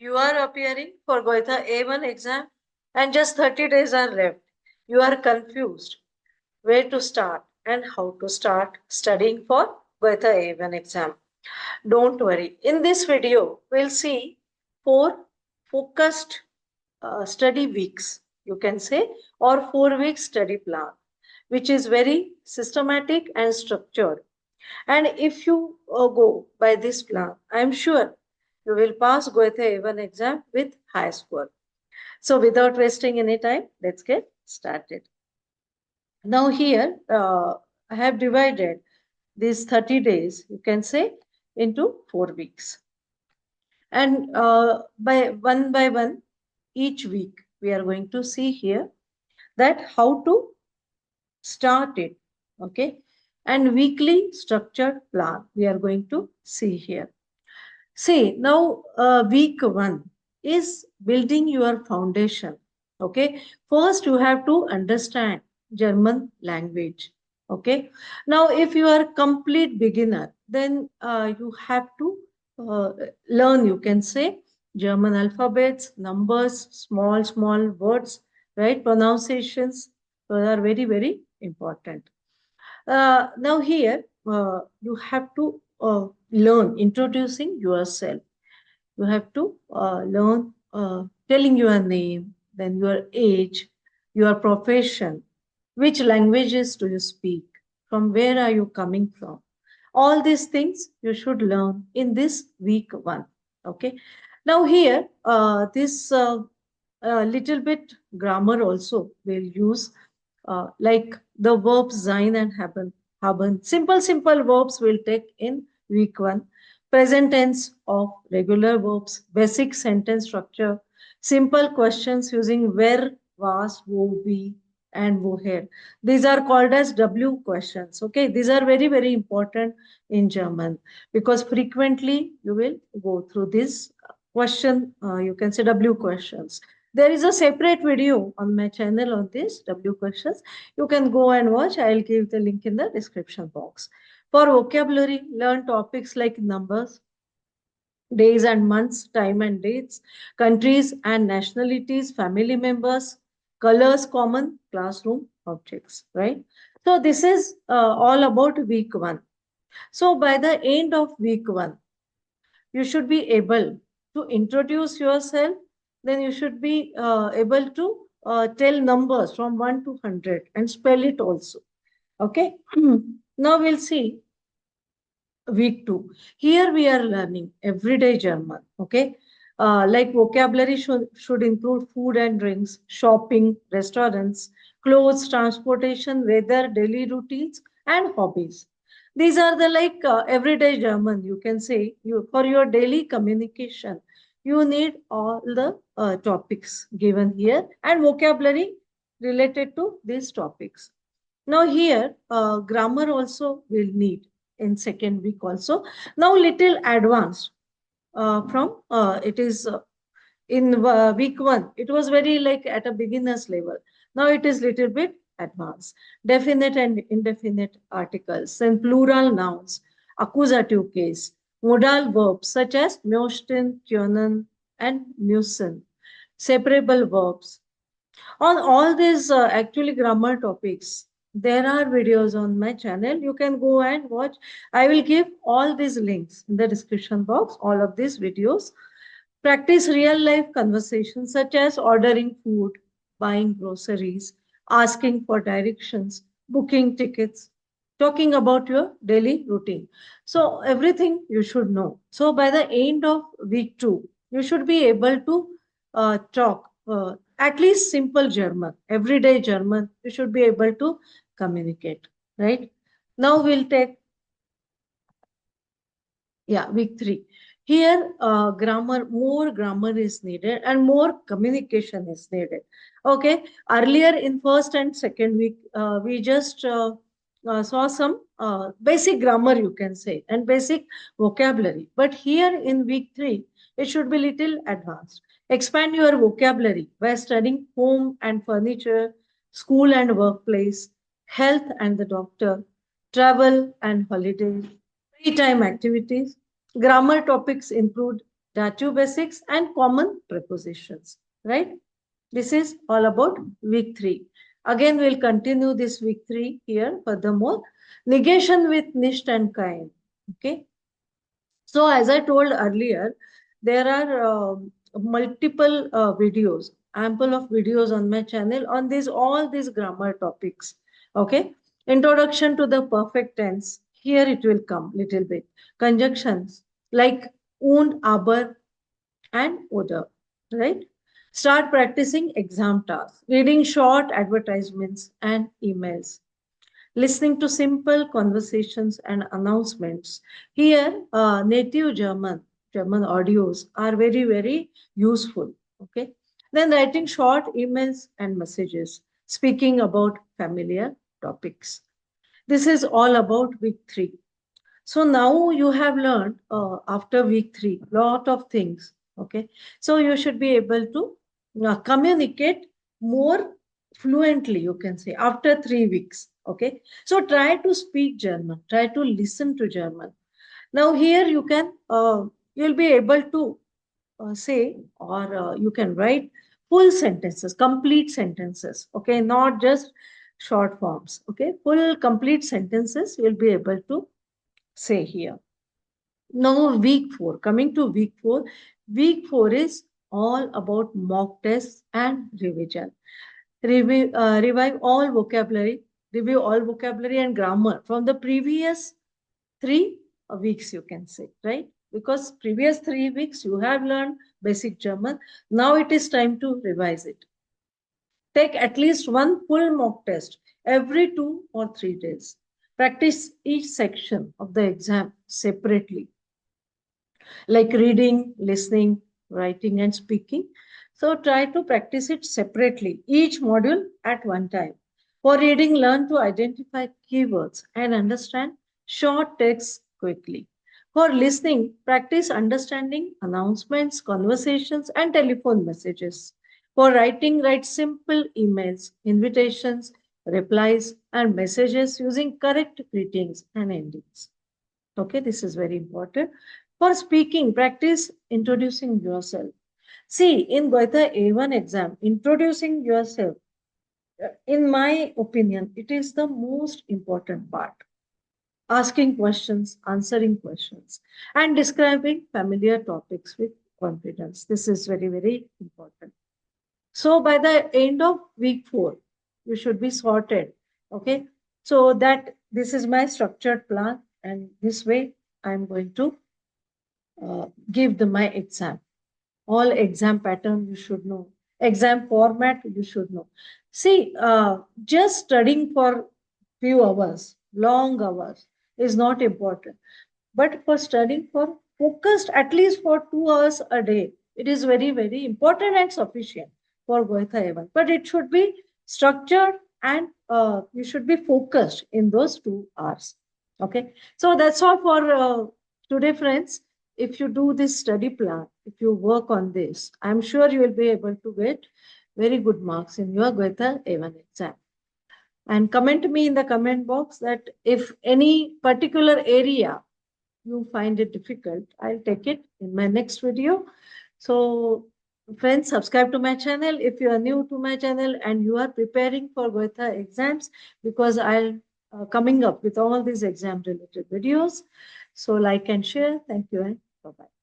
You are appearing for Goethe A1 exam and just 30 days are left. You are confused where to start and how to start studying for Goethe A1 exam. Don't worry. In this video, we'll see four focused study weeks, you can say, or 4 week study plan, which is very systematic and structured. And if you go by this plan, I am sure you will pass Goethe A1 exam with high score. So without wasting any time, let's get started. Now here, I have divided these 30 days, you can say, into 4 weeks. And by one, each week, we are going to see here that how to start it, okay? And weekly structured plan, we are going to see here. See, now week one is building your foundation. Okay, first you have to understand German language. Okay, now if you are complete beginner, then you have to uh, learn, you can say, German alphabets, numbers, small words, right? Pronunciations, those are very, very important. Now here you have to learn introducing yourself. You have to learn telling your name, then your age, your profession, which languages do you speak, from where are you coming from. All these things you should learn in this week one. Okay. Now here this little bit grammar also will use like the verbs sein and haben. Simple verbs will take in week one. Present tense of regular verbs, basic sentence structure, simple questions using where, was, wo, we, and woher. These are called as W questions. Okay, these are very, very important in German because frequently you will go through this question, you can say W questions. There is a separate video on my channel on this W questions. You can go and watch. I'll give the link in the description box. For vocabulary, learn topics like numbers, days and months, time and dates, countries and nationalities, family members, colors, common, classroom objects, right? So this is all about week one. So by the end of week one, you should be able to introduce yourself. Then you should be able to tell numbers from 1 to 100 and spell it also. Okay. Now we'll see week two. Here we are learning everyday German. Okay. Like vocabulary should include food and drinks, shopping, restaurants, clothes, transportation, weather, daily routines, and hobbies. These are the like everyday German. You can say you for your daily communication. You need all the topics given here and vocabulary related to these topics. Now here, grammar also will need in second week also. Now little advanced from it is in week one. It was very like at a beginner's level. Now it is little bit advanced. Definite and indefinite articles and plural nouns, accusative case, modal verbs such as möchten, können, and müssen, separable verbs, on all these actually grammar topics. There are videos on my channel. You can go and watch. I will give all these links in the description box, all of these videos. Practice real life conversations such as ordering food, buying groceries, asking for directions, booking tickets, talking about your daily routine. So, everything you should know. So, by the end of week two, you should be able to talk at least simple German, everyday German. You should be able to communicate, right? Now, we'll take week three. Here, more grammar is needed and more communication is needed. Okay, earlier in first and second week, we just saw some basic grammar, you can say, and basic vocabulary. But here in week three, it should be little advanced. Expand your vocabulary by studying home and furniture, school and workplace, health and the doctor, travel and holidays, free time activities. Grammar topics include dative basics, and common prepositions, right? This is all about week 3. Again, we'll continue this week 3 here. Furthermore, negation with nisht and kind. Okay. So, as I told earlier, there are multiple videos, ample of videos on my channel on these all these grammar topics. Okay, introduction to the perfect tense. Here it will come little bit. Conjunctions like und, aber, and oder. Right. Start practicing exam tasks, reading short advertisements and emails, listening to simple conversations and announcements. Here, native German audios are very, very useful. Okay. Then writing short emails and messages, speaking about familiar topics. This is all about week 3. So now you have learned after week 3 lot of things. Okay. So you should be able to communicate more fluently, you can say, after 3 weeks. Okay. So try to speak German, try to listen to German. Now here you can, you'll be able to say or you can write full sentences, complete sentences. Okay. Not just short forms. Okay. Full complete sentences you'll be able to say here. Now, week 4, coming to week 4 is all about mock tests and revision. Revive all vocabulary, review all vocabulary and grammar from the previous 3 weeks, you can say, right? Because previous 3 weeks you have learned basic German. Now it is time to revise it. Take at least one full mock test every 2 or 3 days. Practice each section of the exam separately, like reading, listening, writing, and speaking. So try to practice it separately, each module at one time. For reading, learn to identify keywords and understand short texts quickly. For listening, practice understanding announcements, conversations, and telephone messages. For writing, write simple emails, invitations, replies, and messages using correct greetings and endings. Okay, this is very important. For speaking, practice introducing yourself. See, in Goethe A1 exam, introducing yourself, in my opinion, it is the most important part. Asking questions, answering questions, and describing familiar topics with confidence. This is very, very important. So by the end of week 4, you should be sorted. Okay. So that this is my structured plan, and this way I'm going to give my exam. All exam pattern you should know. Exam format you should know. See, just studying for few hours, long hours is not important. But for studying for focused at least for 2 hours a day, it is very, very important and sufficient for Goethe A1. But it should be structured and you should be focused in those 2 hours. Okay. So that's all for today, friends. If you do this study plan, if you work on this, I'm sure you will be able to get very good marks in your Goethe A1 exam. And comment me in the comment box that if any particular area you find it difficult, I'll take it in my next video. So friends, subscribe to my channel if you are new to my channel and you are preparing for Goethe exams, because I'll coming up with all these exam related videos. So like and share. Thank you and bye-bye.